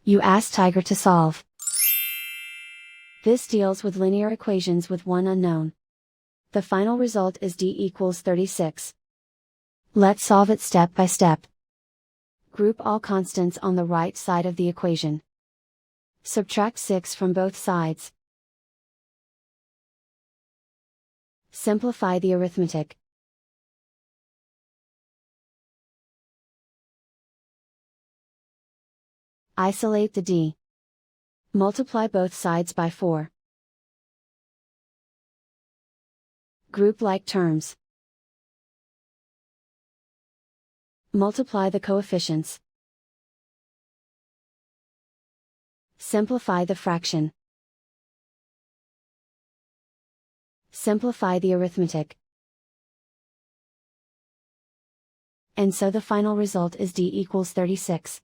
You ask Tiger to solve. This deals with linear equations with one unknown. The final result is d equals 36. Let's solve it step by step. Group all constants on the right side of the equation. Subtract 6 from both sides. Simplify the arithmetic. Isolate the d. Multiply both sides by 4. Group like terms. Multiply the coefficients. Simplify the fraction. Simplify the arithmetic. And so the final result is d equals 36.